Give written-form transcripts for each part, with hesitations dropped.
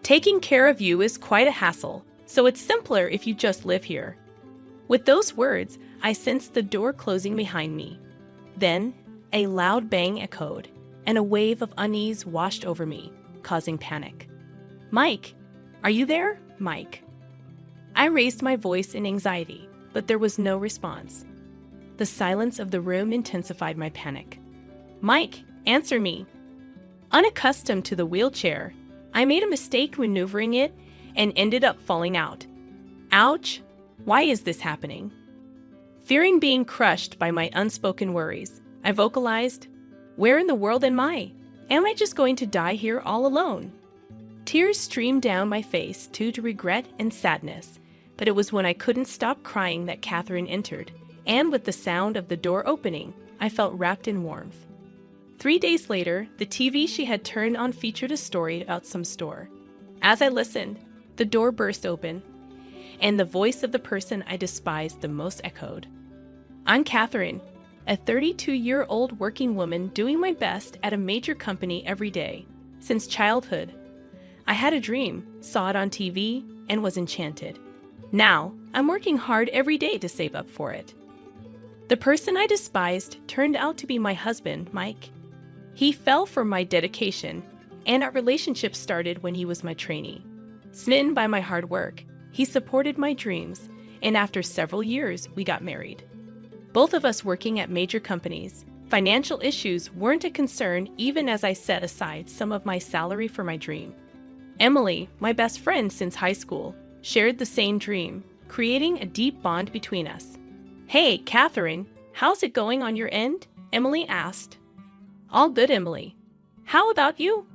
Taking care of you is quite a hassle, so it's simpler if you just live here." With those words, I sensed the door closing behind me. Then, a loud bang echoed, and a wave of unease washed over me, causing panic. "Mike, are you there? Mike." I raised my voice in anxiety, but there was no response. The silence of the room intensified my panic. "Mike, answer me." Unaccustomed to the wheelchair, I made a mistake maneuvering it and ended up falling out. Ouch! Why is this happening? Fearing being crushed by my unspoken worries, I vocalized, "Where in the world am I? Am I just going to die here all alone?" Tears streamed down my face due to regret and sadness, but it was when I couldn't stop crying that Catherine entered, and with the sound of the door opening, I felt wrapped in warmth. 3 days later, the TV she had turned on featured a story about some store. As I listened, the door burst open, and the voice of the person I despised the most echoed. "I'm Catherine, a 32-year-old working woman doing my best at a major company every day. Since childhood, I had a dream, saw it on TV, and was enchanted. Now, I'm working hard every day to save up for it." The person I despised turned out to be my husband, Mike. He fell for my dedication, and our relationship started when he was my trainee. Smitten by my hard work, he supported my dreams, and after several years, we got married. Both of us working at major companies, financial issues weren't a concern even as I set aside some of my salary for my dream. Emily, my best friend since high school, shared the same dream, creating a deep bond between us. "Hey, Catherine, how's it going on your end?" Emily asked. "All good, Emily. How about you?"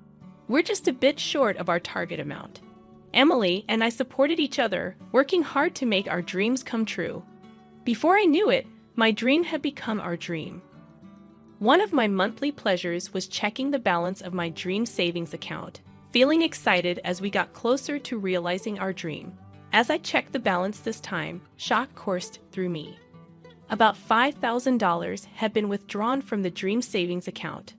"We're just a bit short of our target amount." Emily and I supported each other, working hard to make our dreams come true. Before I knew it, my dream had become our dream. One of my monthly pleasures was checking the balance of my dream savings account, feeling excited as we got closer to realizing our dream. As I checked the balance this time, shock coursed through me. About $5,000 had been withdrawn from the dream savings account.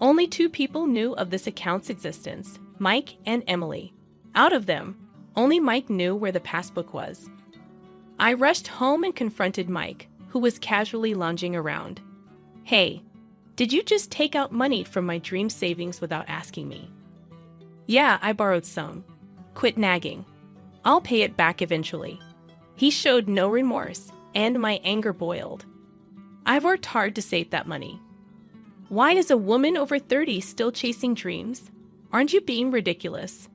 Only 2 people knew of this account's existence, Mike and Emily. Out of them, only Mike knew where the passbook was. I rushed home and confronted Mike, who was casually lounging around. "Hey, did you just take out money from my dream savings without asking me?" "Yeah, I borrowed some." "Quit nagging. I'll pay it back eventually." He showed no remorse, and my anger boiled. "I've worked hard to save that money. Why is a woman over 30 still chasing dreams? Aren't you being ridiculous?"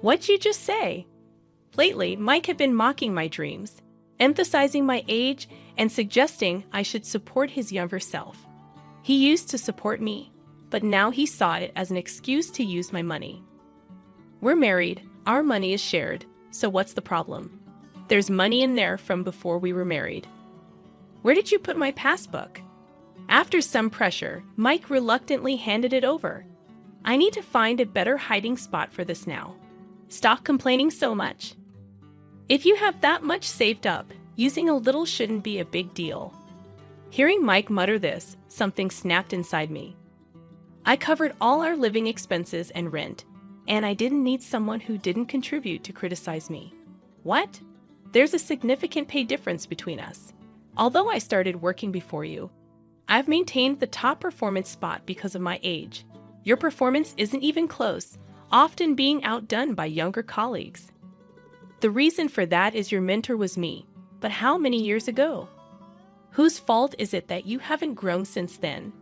"What'd you just say?" Lately, Mike had been mocking my dreams, emphasizing my age and suggesting I should support his younger self. He used to support me, but now he saw it as an excuse to use my money. "We're married, our money is shared, so what's the problem? There's money in there from before we were married." "Where did you put my passbook?" After some pressure, Mike reluctantly handed it over. "I need to find a better hiding spot for this now. Stop complaining so much. If you have that much saved up, using a little shouldn't be a big deal." Hearing Mike mutter this, something snapped inside me. I covered all our living expenses and rent, and I didn't need someone who didn't contribute to criticize me. What? There's a significant pay difference between us. Although I started working before you, I've maintained the top performance spot because of my age. Your performance isn't even close, often being outdone by younger colleagues. The reason for that is your mentor was me, but how many years ago? Whose fault is it that you haven't grown since then?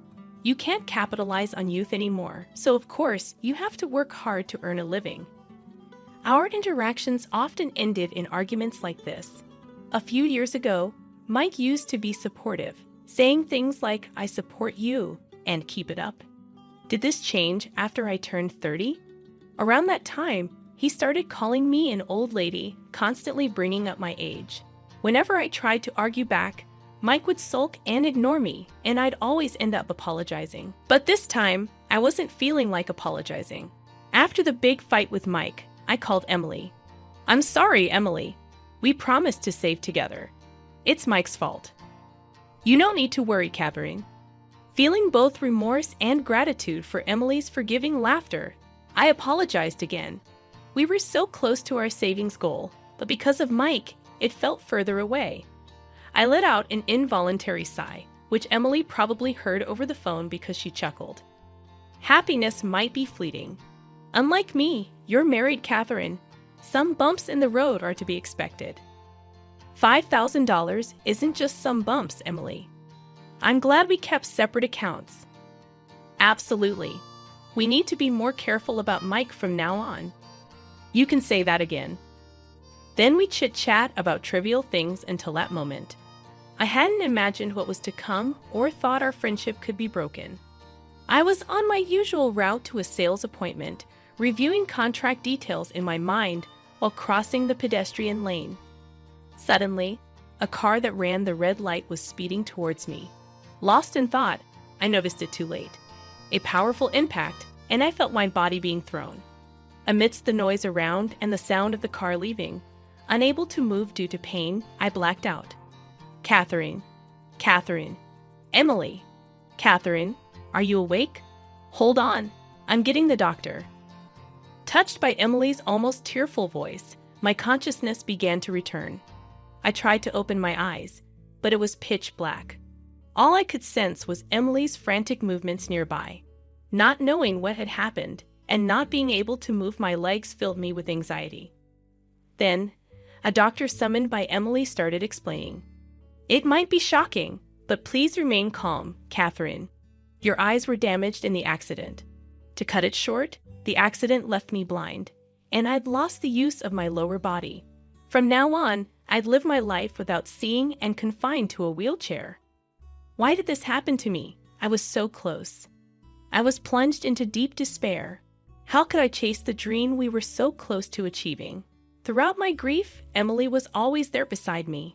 You can't capitalize on youth anymore, so of course, you have to work hard to earn a living. Our interactions often ended in arguments like this. A few years ago, Mike used to be supportive, saying things like, "I support you," and "keep it up." Did this change after I turned 30? Around that time, he started calling me an old lady, constantly bringing up my age. Whenever I tried to argue back, Mike would sulk and ignore me, and I'd always end up apologizing. But this time, I wasn't feeling like apologizing. After the big fight with Mike, I called Emily. "I'm sorry, Emily. We promised to save together. It's Mike's fault." "You don't need to worry, Catherine." Feeling both remorse and gratitude for Emily's forgiving laughter, I apologized again. We were so close to our savings goal, but because of Mike, it felt further away. I let out an involuntary sigh, which Emily probably heard over the phone because she chuckled. Happiness might be fleeting. Unlike me, you're married, Catherine. Some bumps in the road are to be expected. $5,000 isn't just some bumps, Emily. I'm glad we kept separate accounts. Absolutely. We need to be more careful about Mike from now on. You can say that again. Then we chit-chat about trivial things until that moment. I hadn't imagined what was to come or thought our friendship could be broken. I was on my usual route to a sales appointment, reviewing contract details in my mind while crossing the pedestrian lane. Suddenly, a car that ran the red light was speeding towards me. Lost in thought, I noticed it too late. A powerful impact, and I felt my body being thrown. Amidst the noise around and the sound of the car leaving, unable to move due to pain, I blacked out. Catherine, Emily, Catherine, are you awake? Hold on, I'm getting the doctor. Touched by Emily's almost tearful voice, my consciousness began to return. I tried to open my eyes, but it was pitch black. All I could sense was Emily's frantic movements nearby. Not knowing what had happened and not being able to move my legs filled me with anxiety. Then, a doctor summoned by Emily started explaining. It might be shocking, but please remain calm, Catherine. Your eyes were damaged in the accident. To cut it short, the accident left me blind, and I'd lost the use of my lower body. From now on, I'd live my life without seeing and confined to a wheelchair. Why did this happen to me? I was so close. I was plunged into deep despair. How could I chase the dream we were so close to achieving? Throughout my grief, Emily was always there beside me.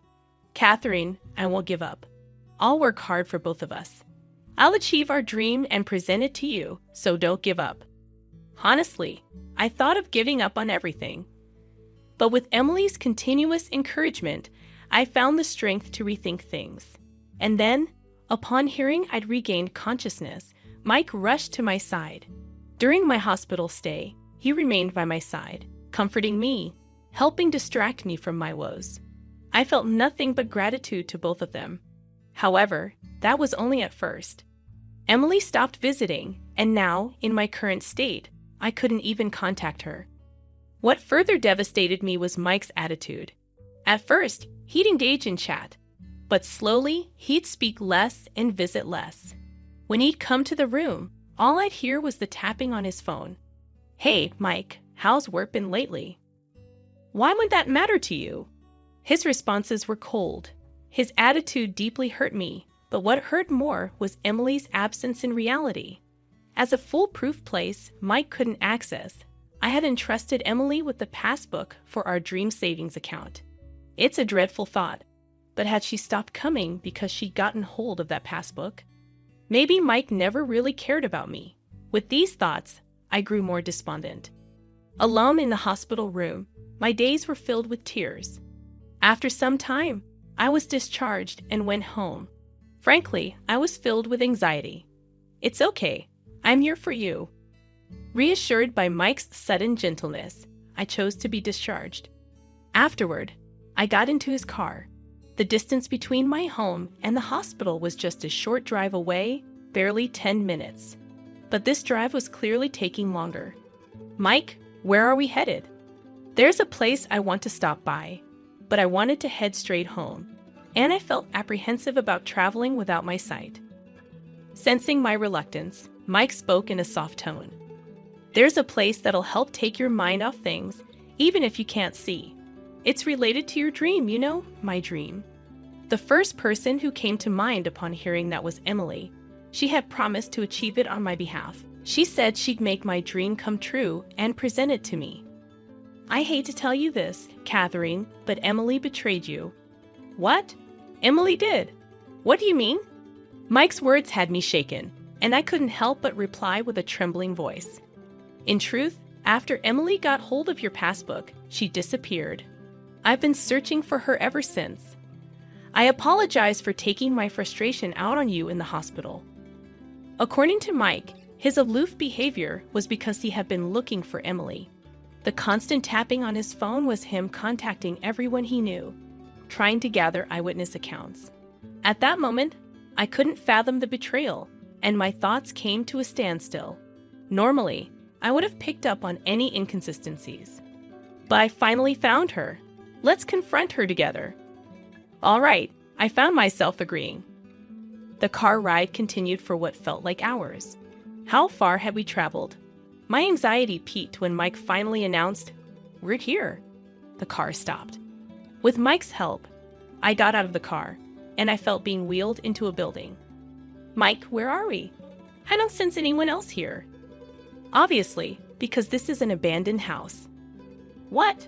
Catherine, I won't give up. I'll work hard for both of us. I'll achieve our dream and present it to you, so don't give up. Honestly, I thought of giving up on everything. But with Emily's continuous encouragement, I found the strength to rethink things. And then, upon hearing I'd regained consciousness, Mike rushed to my side. During my hospital stay, he remained by my side, comforting me, helping distract me from my woes. I felt nothing but gratitude to both of them. However, that was only at first. Emily stopped visiting, and now, in my current state, I couldn't even contact her. What further devastated me was Mike's attitude. At first, he'd engage in chat, but slowly, he'd speak less and visit less. When he'd come to the room, all I'd hear was the tapping on his phone. Hey, Mike, how's work been lately? Why would that matter to you? His responses were cold. His attitude deeply hurt me, but what hurt more was Emily's absence in reality. As a foolproof place Mike couldn't access, I had entrusted Emily with the passbook for our dream savings account. It's a dreadful thought, but had she stopped coming because she'd gotten hold of that passbook? Maybe Mike never really cared about me. With these thoughts, I grew more despondent. Alone in the hospital room, my days were filled with tears. After some time, I was discharged and went home. Frankly, I was filled with anxiety. It's okay. I'm here for you. Reassured by Mike's sudden gentleness, I chose to be discharged. Afterward, I got into his car. The distance between my home and the hospital was just a short drive away, barely 10 minutes. But this drive was clearly taking longer. Mike, where are we headed? There's a place I want to stop by, but I wanted to head straight home, and I felt apprehensive about traveling without my sight. Sensing my reluctance, Mike spoke in a soft tone. There's a place that'll help take your mind off things, even if you can't see. It's related to your dream, you know, my dream. The first person who came to mind upon hearing that was Emily. She had promised to achieve it on my behalf. She said she'd make my dream come true and present it to me. I hate to tell you this, Catherine, but Emily betrayed you. What? Emily did? What do you mean? Mike's words had me shaken, and I couldn't help but reply with a trembling voice. In truth, after Emily got hold of your passbook, she disappeared. I've been searching for her ever since. I apologize for taking my frustration out on you in the hospital. According to Mike, his aloof behavior was because he had been looking for Emily. The constant tapping on his phone was him contacting everyone he knew, trying to gather eyewitness accounts. At that moment, I couldn't fathom the betrayal, and my thoughts came to a standstill. Normally, I would have picked up on any inconsistencies. But I finally found her. Let's confront her together. All right, I found myself agreeing. The car ride continued for what felt like hours. How far had we traveled? My anxiety peaked when Mike finally announced, "We're here." The car stopped. With Mike's help, I got out of the car, and I felt being wheeled into a building. "Mike, where are we? I don't sense anyone else here." "Obviously, because this is an abandoned house." "What?"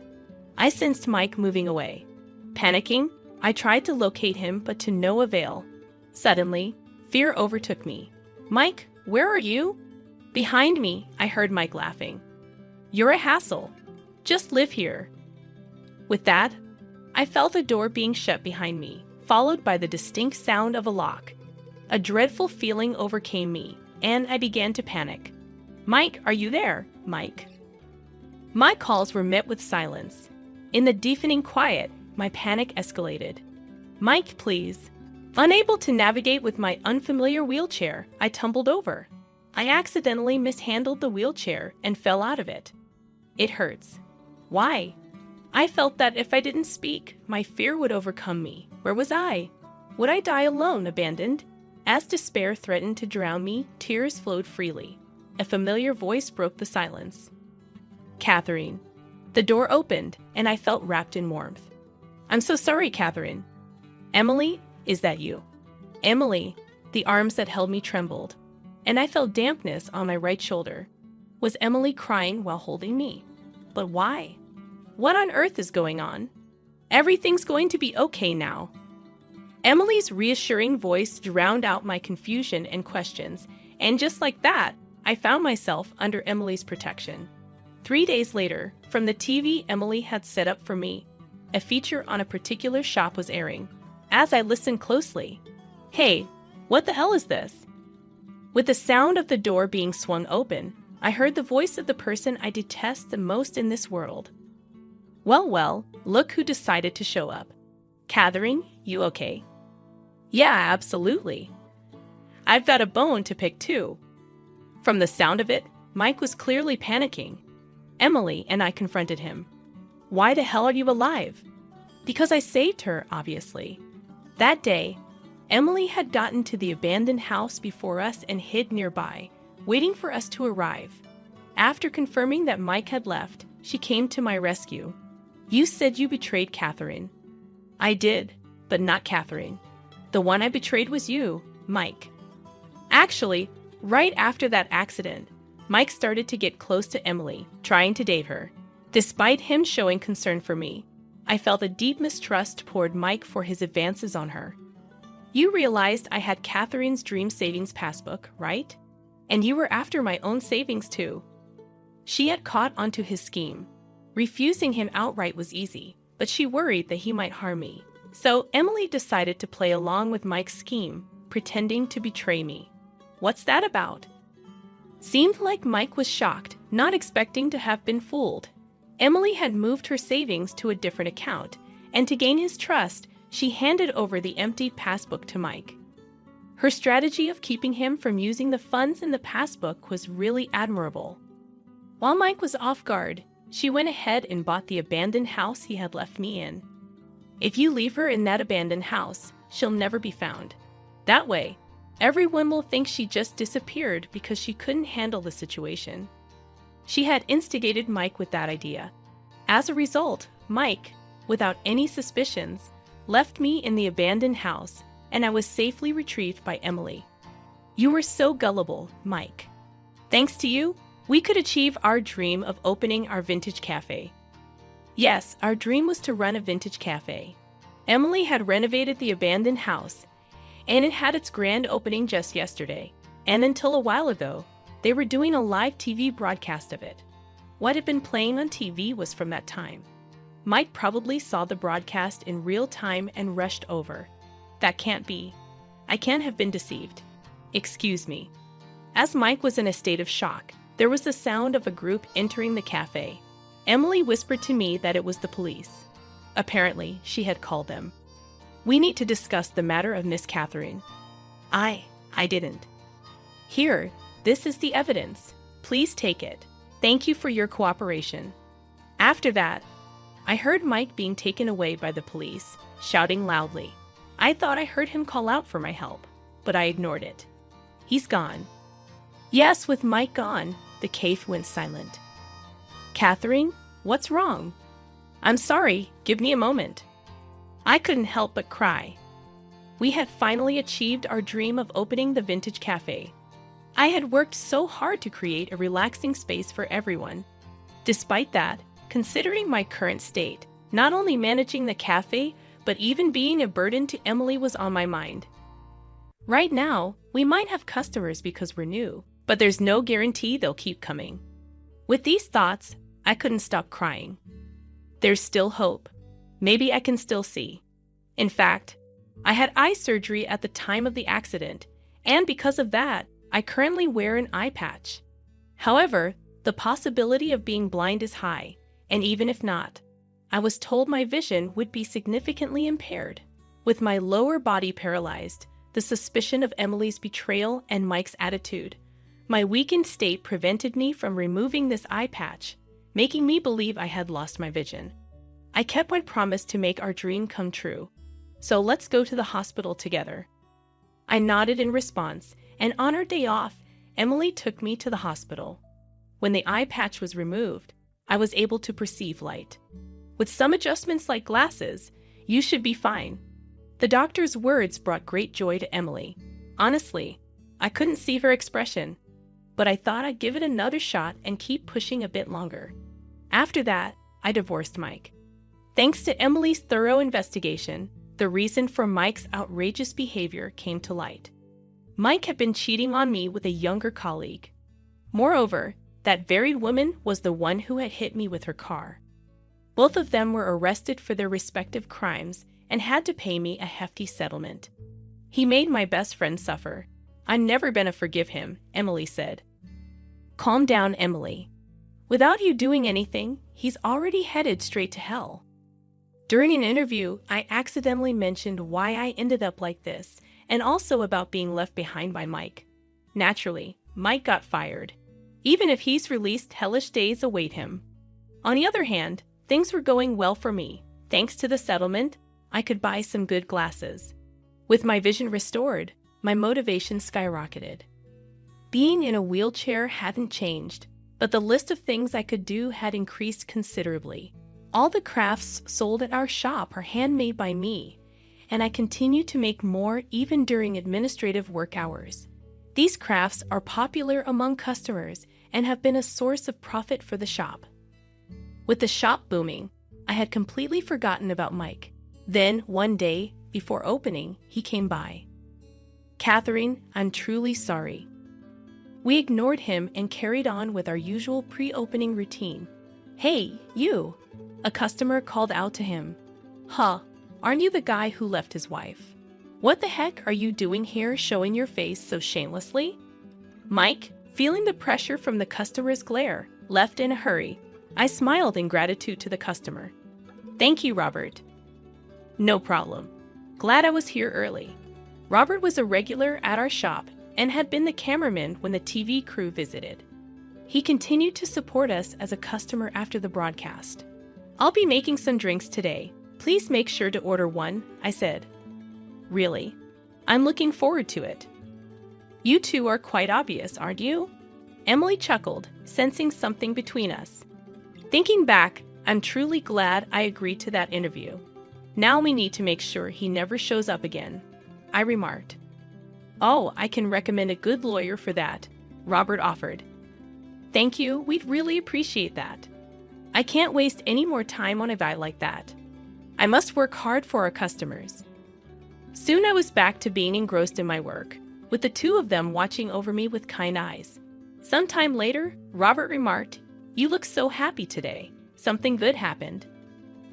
I sensed Mike moving away. Panicking, I tried to locate him, but to no avail. Suddenly, fear overtook me. "Mike, where are you?" Behind me, I heard Mike laughing. "You're a hassle. Just live here." With that, I felt the door being shut behind me, followed by the distinct sound of a lock. A dreadful feeling overcame me, and I began to panic. "Mike, are you there? Mike?" My calls were met with silence. In the deafening quiet, my panic escalated. "Mike, please." Unable to navigate with my unfamiliar wheelchair, I tumbled over. I accidentally mishandled the wheelchair and fell out of it. It hurts. Why? I felt that if I didn't speak, my fear would overcome me. Where was I? Would I die alone, abandoned? As despair threatened to drown me, tears flowed freely. A familiar voice broke the silence. "Catherine." The door opened, and I felt wrapped in warmth. "I'm so sorry, Catherine." "Emily, is that you?" Emily, the arms that held me trembled, and I felt dampness on my right shoulder. Was Emily crying while holding me? But why? What on earth is going on? "Everything's going to be okay now." Emily's reassuring voice drowned out my confusion and questions, and just like that, I found myself under Emily's protection. 3 days later, from the TV Emily had set up for me, a feature on a particular shop was airing. As I listened closely, "Hey, what the hell is this?" With the sound of the door being swung open, I heard the voice of the person I detest the most in this world. Well, look who decided to show up. "Catherine, you okay?" "Yeah, absolutely. I've got a bone to pick too." From the sound of it, Mike was clearly panicking. Emily and I confronted him. "Why the hell are you alive?" "Because I saved her, obviously." That day, Emily had gotten to the abandoned house before us and hid nearby, waiting for us to arrive. After confirming that Mike had left, she came to my rescue. "You said you betrayed Catherine." "I did, but not Catherine. The one I betrayed was you, Mike." Actually, right after that accident, Mike started to get close to Emily, trying to date her. Despite him showing concern for me, I felt a deep mistrust toward Mike for his advances on her. "You realized I had Catherine's dream savings passbook, right? And you were after my own savings too." She had caught onto his scheme. Refusing him outright was easy, but she worried that he might harm me. So Emily decided to play along with Mike's scheme, pretending to betray me. What's that about? Seemed like Mike was shocked, not expecting to have been fooled. Emily had moved her savings to a different account, and to gain his trust, she handed over the emptied passbook to Mike. Her strategy of keeping him from using the funds in the passbook was really admirable. While Mike was off guard, she went ahead and bought the abandoned house he had left me in. If you leave her in that abandoned house, she'll never be found. That way, everyone will think she just disappeared because she couldn't handle the situation. She had instigated Mike with that idea. As a result, Mike, without any suspicions, left me in the abandoned house, and I was safely retrieved by Emily. You were so gullible, Mike. Thanks to you, we could achieve our dream of opening our vintage cafe. Yes, our dream was to run a vintage cafe. Emily had renovated the abandoned house, and it had its grand opening just yesterday. And until a while ago, they were doing a live TV broadcast of it. What had been playing on TV was from that time. Mike probably saw the broadcast in real time and rushed over. That can't be. I can't have been deceived. Excuse me. As Mike was in a state of shock, there was the sound of a group entering the cafe. Emily whispered to me that it was the police. Apparently, she had called them. We need to discuss the matter of Miss Catherine. I didn't. Here, this is the evidence. Please take it. Thank you for your cooperation. After that, I heard Mike being taken away by the police, shouting loudly. I thought I heard him call out for my help, but I ignored it. He's gone. Yes, with Mike gone, the cave went silent. Catherine, what's wrong? I'm sorry, give me a moment. I couldn't help but cry. We had finally achieved our dream of opening the vintage cafe. I had worked so hard to create a relaxing space for everyone. Despite that, considering my current state, not only managing the cafe, but even being a burden to Emily was on my mind. Right now, we might have customers because we're new, but there's no guarantee they'll keep coming. With these thoughts, I couldn't stop crying. There's still hope. Maybe I can still see. In fact, I had eye surgery at the time of the accident, and because of that, I currently wear an eye patch. However, the possibility of being blind is high, and even if not, I was told my vision would be significantly impaired. With my lower body paralyzed, the suspicion of Emily's betrayal and Mike's attitude, my weakened state prevented me from removing this eye patch, making me believe I had lost my vision. I kept my promise to make our dream come true. So let's go to the hospital together. I nodded in response, and on our day off, Emily took me to the hospital. When the eye patch was removed, I was able to perceive light. With some adjustments like glasses, you should be fine. The doctor's words brought great joy to Emily. Honestly, I couldn't see her expression, but I thought I'd give it another shot and keep pushing a bit longer. After that, I divorced Mike. Thanks to Emily's thorough investigation, the reason for Mike's outrageous behavior came to light. Mike had been cheating on me with a younger colleague. Moreover, that very woman was the one who had hit me with her car. Both of them were arrested for their respective crimes and had to pay me a hefty settlement. He made my best friend suffer. I'm never gonna forgive him, Emily said. Calm down, Emily. Without you doing anything, he's already headed straight to hell. During an interview, I accidentally mentioned why I ended up like this, and also about being left behind by Mike. Naturally, Mike got fired. Even if he's released, hellish days await him. On the other hand, things were going well for me. Thanks to the settlement, I could buy some good glasses. With my vision restored, my motivation skyrocketed. Being in a wheelchair hadn't changed, but the list of things I could do had increased considerably. All the crafts sold at our shop are handmade by me, and I continue to make more even during administrative work hours. These crafts are popular among customers and have been a source of profit for the shop. With the shop booming, I had completely forgotten about Mike. Then, one day, before opening, he came by. Catherine, I'm truly sorry. We ignored him and carried on with our usual pre-opening routine. Hey, you! A customer called out to him. Huh, aren't you the guy who left his wife? What the heck are you doing here showing your face so shamelessly? Mike, feeling the pressure from the customer's glare, left in a hurry. I smiled in gratitude to the customer. Thank you, Robert. No problem. Glad I was here early. Robert was a regular at our shop and had been the cameraman when the TV crew visited. He continued to support us as a customer after the broadcast. I'll be making some drinks today. Please make sure to order one, I said. Really? I'm looking forward to it. You two are quite obvious, aren't you? Emily chuckled, sensing something between us. Thinking back, I'm truly glad I agreed to that interview. Now we need to make sure he never shows up again, I remarked. Oh, I can recommend a good lawyer for that, Robert offered. Thank you, we'd really appreciate that. I can't waste any more time on a guy like that. I must work hard for our customers. Soon I was back to being engrossed in my work, with the two of them watching over me with kind eyes. Sometime later, Robert remarked, You look so happy today. Something good happened.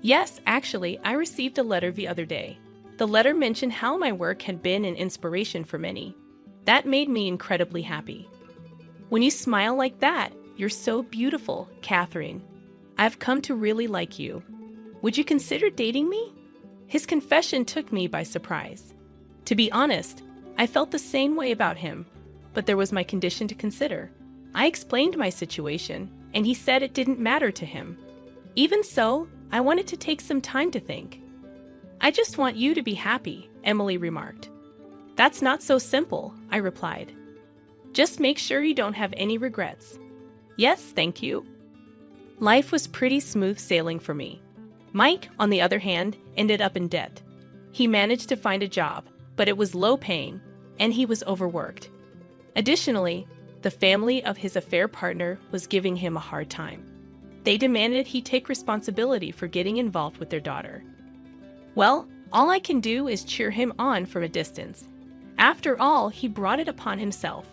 Yes, actually, I received a letter the other day. The letter mentioned how my work had been an inspiration for many. That made me incredibly happy. When you smile like that, you're so beautiful, Catherine. I've come to really like you. Would you consider dating me? His confession took me by surprise. To be honest, I felt the same way about him, but there was my condition to consider. I explained my situation, and he said it didn't matter to him. Even so, I wanted to take some time to think. I just want you to be happy, Emily remarked. That's not so simple, I replied. Just make sure you don't have any regrets. Yes, thank you. Life was pretty smooth sailing for me. Mike, on the other hand, ended up in debt. He managed to find a job, but it was low paying, and he was overworked. Additionally, the family of his affair partner was giving him a hard time. They demanded he take responsibility for getting involved with their daughter. Well, all I can do is cheer him on from a distance. After all, he brought it upon himself.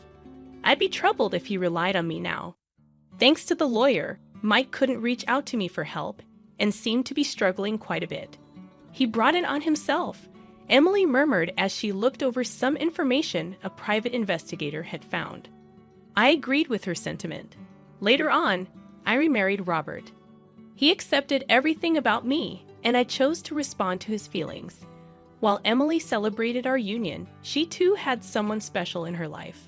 I'd be troubled if he relied on me now. Thanks to the lawyer, Mike couldn't reach out to me for help and seemed to be struggling quite a bit. He brought it on himself, Emily murmured as she looked over some information a private investigator had found. I agreed with her sentiment. Later on, I remarried Robert. He accepted everything about me, and I chose to respond to his feelings. While Emily celebrated our union, she too had someone special in her life.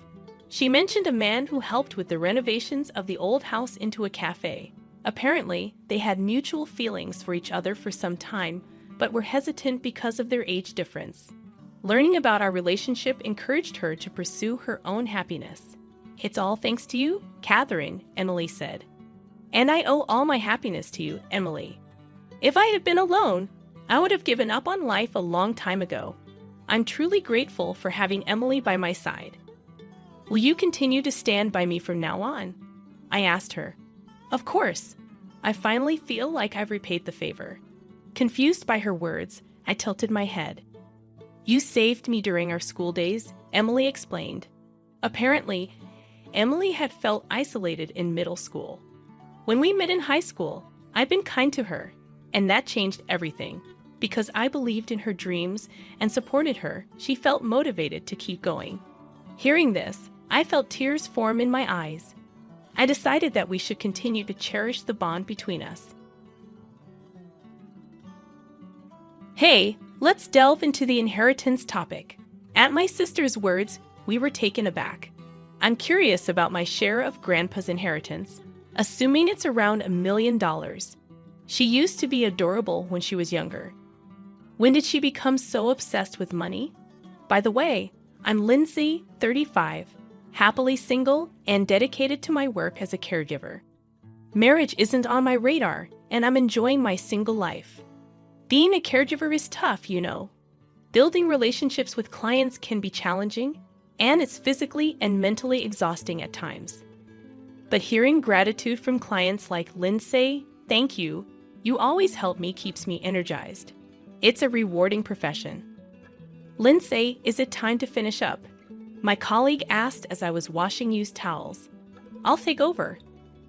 She mentioned a man who helped with the renovations of the old house into a cafe. Apparently, they had mutual feelings for each other for some time, but were hesitant because of their age difference. Learning about our relationship encouraged her to pursue her own happiness. It's all thanks to you, Catherine, Emily said. And I owe all my happiness to you, Emily. If I had been alone, I would have given up on life a long time ago. I'm truly grateful for having Emily by my side. Will you continue to stand by me from now on? I asked her. Of course. I finally feel like I've repaid the favor. Confused by her words, I tilted my head. You saved me during our school days, Emily explained. Apparently, Emily had felt isolated in middle school. When we met in high school, I'd been kind to her, and that changed everything. Because I believed in her dreams and supported her, she felt motivated to keep going. Hearing this, I felt tears form in my eyes. I decided that we should continue to cherish the bond between us. Hey, let's delve into the inheritance topic. At my sister's words, we were taken aback. I'm curious about my share of Grandpa's inheritance, assuming it's around $1 million. She used to be adorable when she was younger. When did she become so obsessed with money? By the way, I'm Lindsay, 35, happily single and dedicated to my work as a caregiver. Marriage isn't on my radar, and I'm enjoying my single life. Being a caregiver is tough, you know. Building relationships with clients can be challenging, and it's physically and mentally exhausting at times. But hearing gratitude from clients like Lindsay, thank you, you always help me, keeps me energized. It's a rewarding profession. Lindsay, is it time to finish up? My colleague asked as I was washing used towels. I'll take over.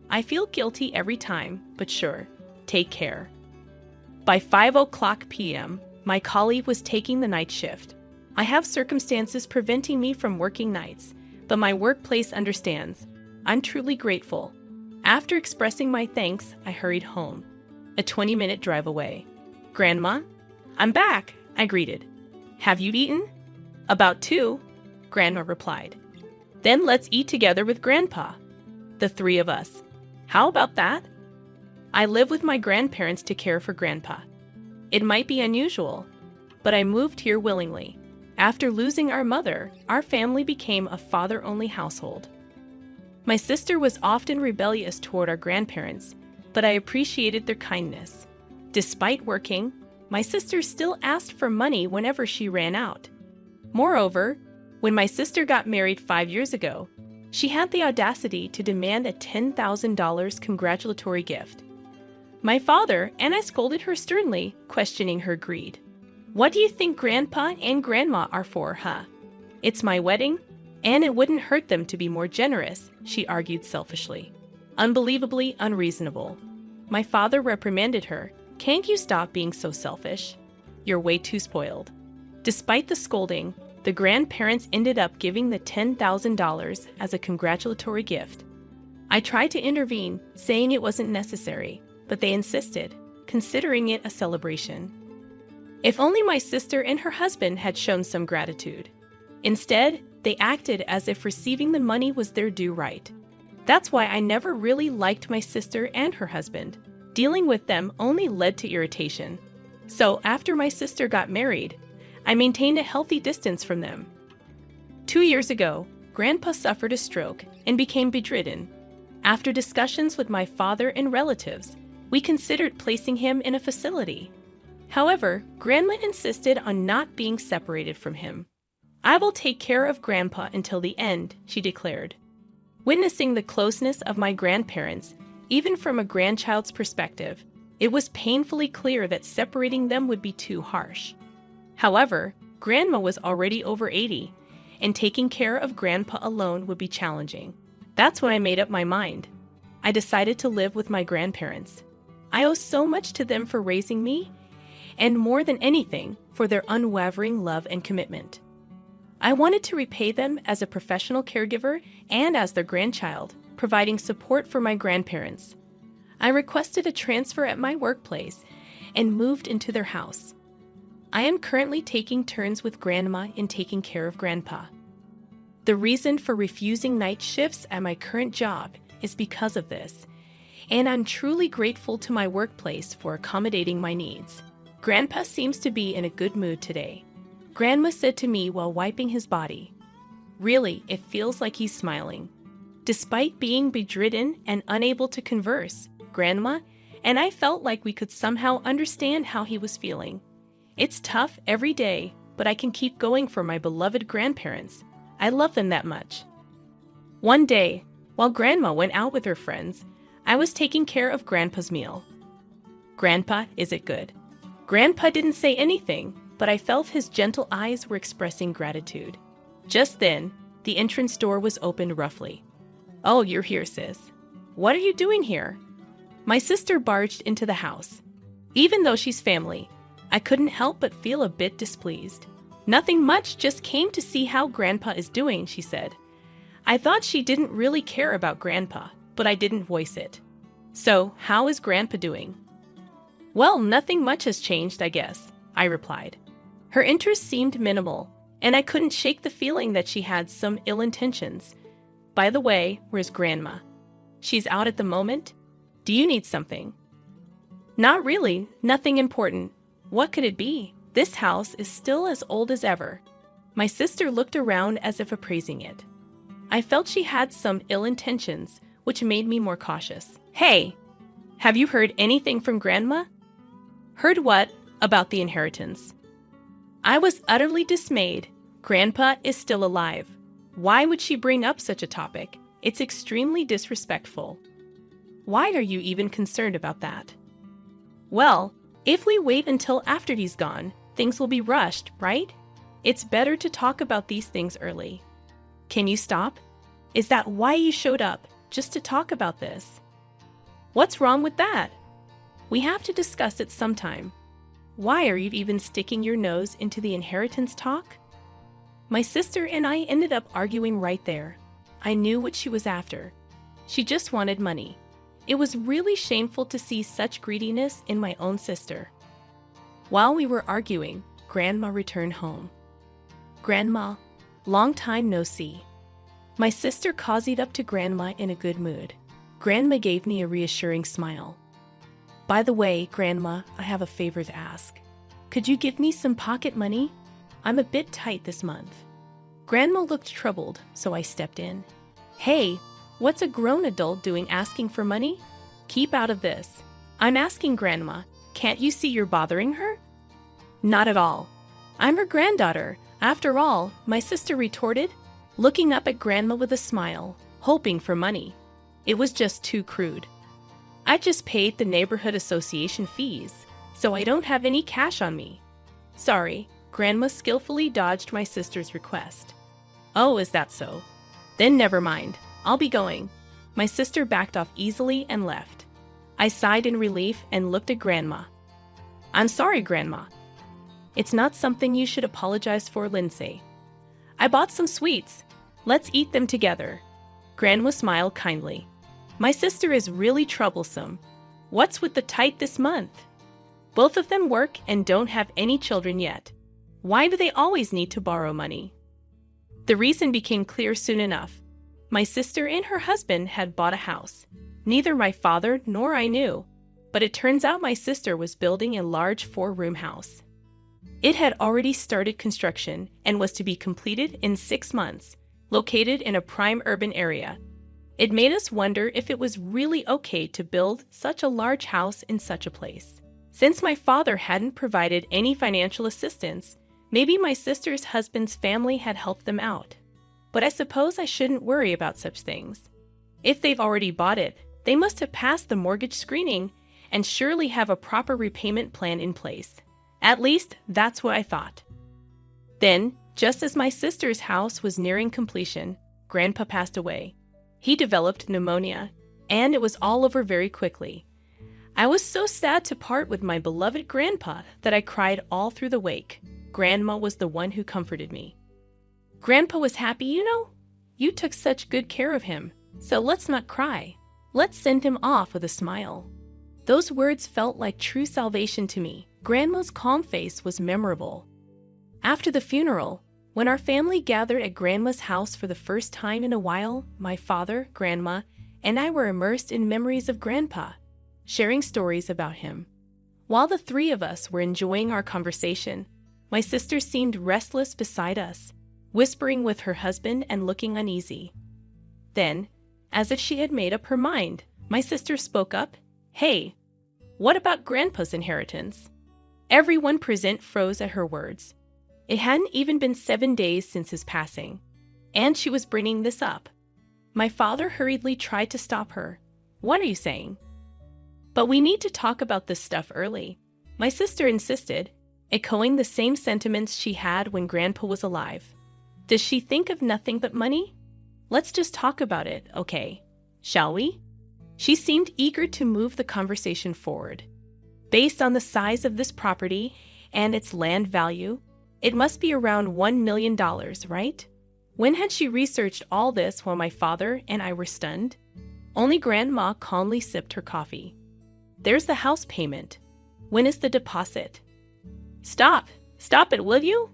I feel guilty every time, but sure, take care. By 5:00 p.m., my colleague was taking the night shift. I have circumstances preventing me from working nights, but my workplace understands. I'm truly grateful. After expressing my thanks, I hurried home, a 20-minute drive away. Grandma? I'm back, I greeted. Have you eaten? About 2, Grandma replied. Then let's eat together with Grandpa. The 3 of us. How about that? I live with my grandparents to care for Grandpa. It might be unusual, but I moved here willingly. After losing our mother, our family became a father-only household. My sister was often rebellious toward our grandparents, but I appreciated their kindness. Despite working, my sister still asked for money whenever she ran out. Moreover, when my sister got married 5 years ago, she had the audacity to demand a $10,000 congratulatory gift. My father and I scolded her sternly, questioning her greed. What do you think Grandpa and Grandma are for, huh? It's my wedding, and it wouldn't hurt them to be more generous, she argued selfishly. Unbelievably unreasonable. My father reprimanded her. Can't you stop being so selfish? You're way too spoiled. Despite the scolding, the grandparents ended up giving the $10,000 as a congratulatory gift. I tried to intervene, saying it wasn't necessary, but they insisted, considering it a celebration. If only my sister and her husband had shown some gratitude. Instead, they acted as if receiving the money was their due right. That's why I never really liked my sister and her husband. Dealing with them only led to irritation. So after my sister got married, I maintained a healthy distance from them. 2 years ago, Grandpa suffered a stroke and became bedridden. After discussions with my father and relatives, we considered placing him in a facility. However, Grandma insisted on not being separated from him. "I will take care of Grandpa until the end," she declared. Witnessing the closeness of my grandparents, even from a grandchild's perspective, it was painfully clear that separating them would be too harsh. However, Grandma was already over 80, and taking care of Grandpa alone would be challenging. That's when I made up my mind. I decided to live with my grandparents. I owe so much to them for raising me, and more than anything, for their unwavering love and commitment. I wanted to repay them as a professional caregiver and as their grandchild, providing support for my grandparents. I requested a transfer at my workplace and moved into their house. I am currently taking turns with Grandma in taking care of Grandpa. The reason for refusing night shifts at my current job is because of this, and I'm truly grateful to my workplace for accommodating my needs. Grandpa seems to be in a good mood today. Grandma said to me while wiping his body. Really, it feels like he's smiling. Despite being bedridden and unable to converse, Grandma and I felt like we could somehow understand how he was feeling. It's tough every day, but I can keep going for my beloved grandparents. I love them that much. One day, while Grandma went out with her friends, I was taking care of Grandpa's meal. "Grandpa, is it good?" Grandpa didn't say anything, but I felt his gentle eyes were expressing gratitude. Just then, the entrance door was opened roughly. "Oh, you're here, sis. What are you doing here?" My sister barged into the house. Even though she's family, I couldn't help but feel a bit displeased. "Nothing much, just came to see how Grandpa is doing," she said. I thought she didn't really care about Grandpa, but I didn't voice it. "So, how is Grandpa doing?" "Well, nothing much has changed, I guess," I replied. Her interest seemed minimal, and I couldn't shake the feeling that she had some ill intentions. "By the way, where's Grandma?" "She's out at the moment. Do you need something?" "Not really, nothing important. What could it be? This house is still as old as ever." My sister looked around as if appraising it. I felt she had some ill intentions, which made me more cautious. "Hey, have you heard anything from Grandma?" "Heard what? About the inheritance?" I was utterly dismayed. Grandpa is still alive. Why would she bring up such a topic? It's extremely disrespectful. Why are you even concerned about that? "Well, if we wait until after he's gone, things will be rushed, right? It's better to talk about these things early." "Can you stop? Is that why you showed up, just to talk about this?" "What's wrong with that? We have to discuss it sometime. Why are you even sticking your nose into the inheritance talk?" My sister and I ended up arguing right there. I knew what she was after. She just wanted money. It was really shameful to see such greediness in my own sister. While we were arguing, Grandma returned home. "Grandma, long time no see." My sister cozied up to Grandma in a good mood. Grandma gave me a reassuring smile. "By the way, Grandma, I have a favor to ask. Could you give me some pocket money? I'm a bit tight this month." Grandma looked troubled, so I stepped in. "Hey, what's a grown adult doing asking for money? Keep out of this. I'm asking Grandma. Can't you see you're bothering her?" "Not at all. I'm her granddaughter, after all," my sister retorted, looking up at Grandma with a smile, hoping for money. It was just too crude. "I just paid the neighborhood association fees, so I don't have any cash on me." "Sorry," Grandma skillfully dodged my sister's request. "Oh, is that so? Then never mind. I'll be going." My sister backed off easily and left. I sighed in relief and looked at Grandma. "I'm sorry, Grandma." "It's not something you should apologize for, Lindsay. I bought some sweets. Let's eat them together." Grandma smiled kindly. My sister is really troublesome. What's with the tithe this month? Both of them work and don't have any children yet. Why do they always need to borrow money? The reason became clear soon enough. My sister and her husband had bought a house. Neither my father nor I knew, but it turns out my sister was building a large 4-room house. It had already started construction and was to be completed in 6 months, located in a prime urban area. It made us wonder if it was really okay to build such a large house in such a place. Since my father hadn't provided any financial assistance, maybe my sister's husband's family had helped them out. But I suppose I shouldn't worry about such things. If they've already bought it, they must have passed the mortgage screening and surely have a proper repayment plan in place. At least, that's what I thought. Then, just as my sister's house was nearing completion, Grandpa passed away. He developed pneumonia, and it was all over very quickly. I was so sad to part with my beloved Grandpa that I cried all through the wake. Grandma was the one who comforted me. Grandpa was happy, you know? You took such good care of him, so let's not cry. Let's send him off with a smile. Those words felt like true salvation to me. Grandma's calm face was memorable. After the funeral, when our family gathered at Grandma's house for the first time in a while, my father, Grandma, and I were immersed in memories of Grandpa, sharing stories about him. While the 3 of us were enjoying our conversation, my sister seemed restless beside us, whispering with her husband and looking uneasy. Then, as if she had made up her mind, my sister spoke up, "Hey, what about Grandpa's inheritance?" Everyone present froze at her words. It hadn't even been 7 days since his passing, and she was bringing this up. My father hurriedly tried to stop her. "What are you saying?" "But we need to talk about this stuff early," my sister insisted, echoing the same sentiments she had when Grandpa was alive. "Does she think of nothing but money? Let's just talk about it, okay? Shall we?" She seemed eager to move the conversation forward. Based on the size of this property and its land value, it must be around $1 million, right? When had she researched all this while my father and I were stunned? Only Grandma calmly sipped her coffee. "There's the house payment. When is the deposit?" Stop it, will you?"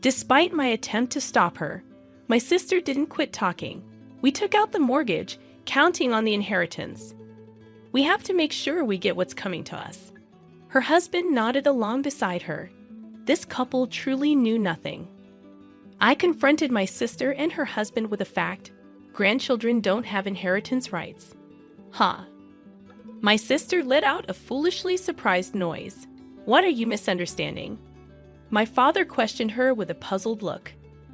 Despite my attempt to stop her, my sister didn't quit talking. "We took out the mortgage, counting on the inheritance. We have to make sure we get what's coming to us." Her husband nodded along beside her. This couple truly knew nothing. I confronted my sister and her husband with the fact, grandchildren don't have inheritance rights. Huh. My sister let out a foolishly surprised noise. "What are you misunderstanding?" My father questioned her with a puzzled look.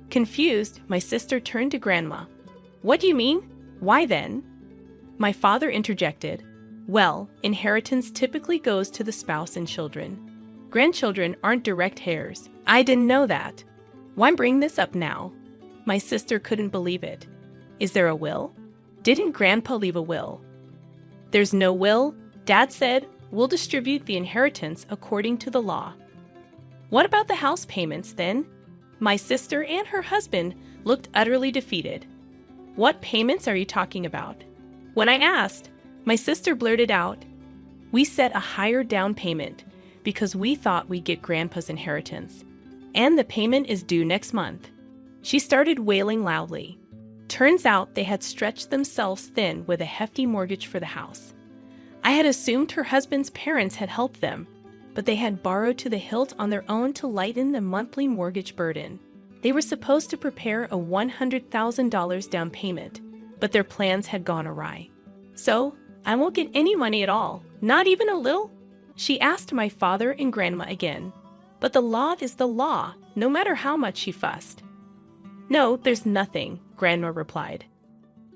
Confused, my sister turned to Grandma. "What do you mean? Why then?" My father interjected. "Well, inheritance typically goes to the spouse and children. Grandchildren aren't direct heirs." "I didn't know that. Why bring this up now?" My sister couldn't believe it. "Is there a will? Didn't Grandpa leave a will?" "There's no will. Dad said we'll distribute the inheritance according to the law." "What about the house payments then?" My sister and her husband looked utterly defeated. "What payments are you talking about?" When I asked, my sister blurted out, "We set a higher down payment because we thought we'd get Grandpa's inheritance, and the payment is due next month." She started wailing loudly. Turns out they had stretched themselves thin with a hefty mortgage for the house. I had assumed her husband's parents had helped them, but they had borrowed to the hilt on their own to lighten the monthly mortgage burden. They were supposed to prepare a $100,000 down payment, but their plans had gone awry. "So, I won't get any money at all, not even a little?" She asked my father and Grandma again. But the law is the law, no matter how much she fussed. "No, there's nothing," Grandma replied.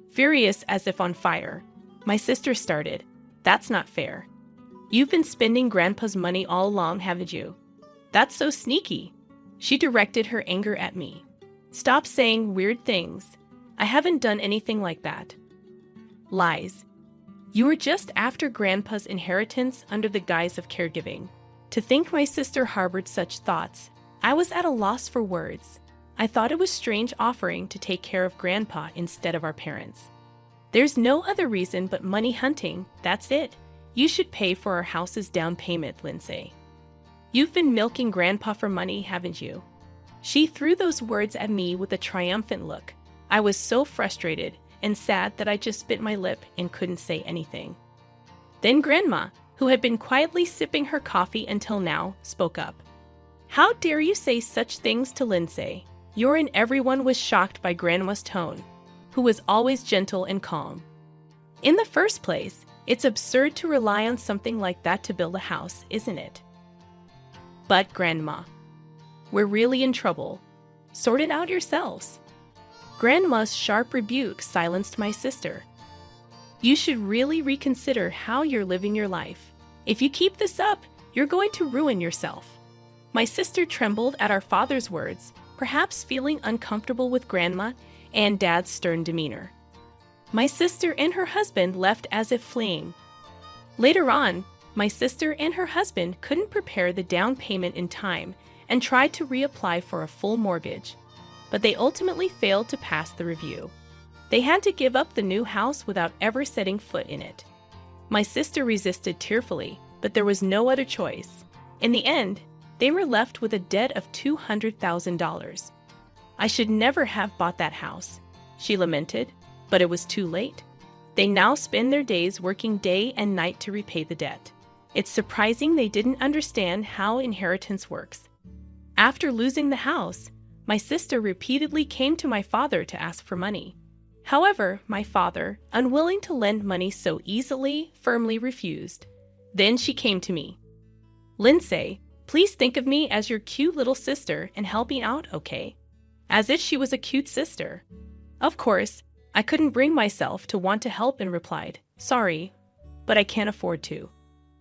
Furious as if on fire, my sister started. "That's not fair. You've been spending Grandpa's money all along, haven't you? That's so sneaky." She directed her anger at me. "Stop saying weird things. I haven't done anything like that." "Lies. You were just after Grandpa's inheritance under the guise of caregiving." To think my sister harbored such thoughts, I was at a loss for words. I thought it was strange offering to take care of Grandpa instead of our parents. "There's no other reason but money hunting, that's it. You should pay for our house's down payment, Lindsay. You've been milking Grandpa for money, haven't you? She threw those words at me with a triumphant look. I was so frustrated and sad that I just bit my lip and couldn't say anything. Then Grandma, who had been quietly sipping her coffee until now, spoke up. How dare you say such things to Lindsay? And everyone was shocked by Grandma's tone, who was always gentle and calm. In the first place, it's absurd to rely on something like that to build a house, isn't it? But Grandma, we're really in trouble. Sort it out yourselves. Grandma's sharp rebuke silenced my sister. You should really reconsider how you're living your life. If you keep this up, you're going to ruin yourself. My sister trembled at our father's words, perhaps feeling uncomfortable with Grandma and Dad's stern demeanor. My sister and her husband left as if fleeing. Later on, my sister and her husband couldn't prepare the down payment in time and tried to reapply for a full mortgage, but they ultimately failed to pass the review. They had to give up the new house without ever setting foot in it. My sister resisted tearfully, but there was no other choice. In the end, they were left with a debt of $200,000. I should never have bought that house, she lamented, but it was too late. They now spend their days working day and night to repay the debt. It's surprising they didn't understand how inheritance works. After losing the house, my sister repeatedly came to my father to ask for money. However, my father, unwilling to lend money so easily, firmly refused. Then she came to me. Lindsay, please think of me as your cute little sister and help me out, okay? As if she was a cute sister. Of course, I couldn't bring myself to want to help and replied, sorry, but I can't afford to.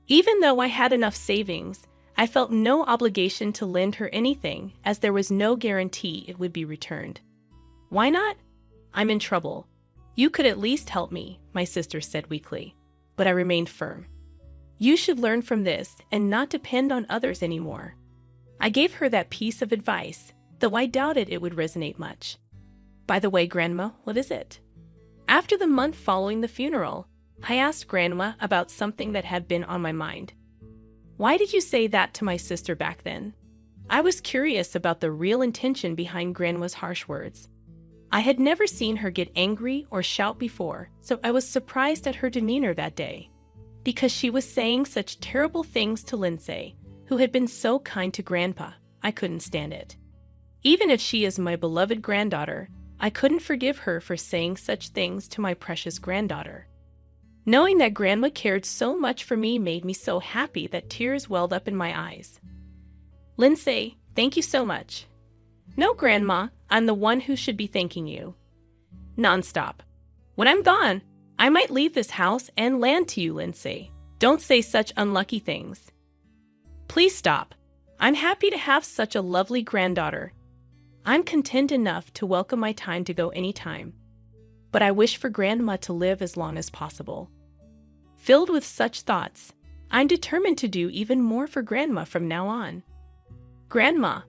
Even though I had enough savings, I felt no obligation to lend her anything as there was no guarantee it would be returned. Why not? I'm in trouble. You could at least help me, my sister said weakly, but I remained firm. You should learn from this and not depend on others anymore. I gave her that piece of advice, though I doubted it would resonate much. By the way, Grandma, what is it? After the month following the funeral, I asked Grandma about something that had been on my mind. Why did you say that to my sister back then? I was curious about the real intention behind Grandma's harsh words. I had never seen her get angry or shout before, so I was surprised at her demeanor that day. Because she was saying such terrible things to Lindsay, who had been so kind to Grandpa, I couldn't stand it. Even if she is my beloved granddaughter, I couldn't forgive her for saying such things to my precious granddaughter. Knowing that Grandma cared so much for me made me so happy that tears welled up in my eyes. Lindsay, thank you so much. No, Grandma, I'm the one who should be thanking you. Nonstop. When I'm gone, I might leave this house and land to you, Lindsay. Don't say such unlucky things. Please stop. I'm happy to have such a lovely granddaughter. I'm content enough to welcome my time to go anytime. But I wish for Grandma to live as long as possible. Filled with such thoughts, I'm determined to do even more for Grandma from now on. Grandma,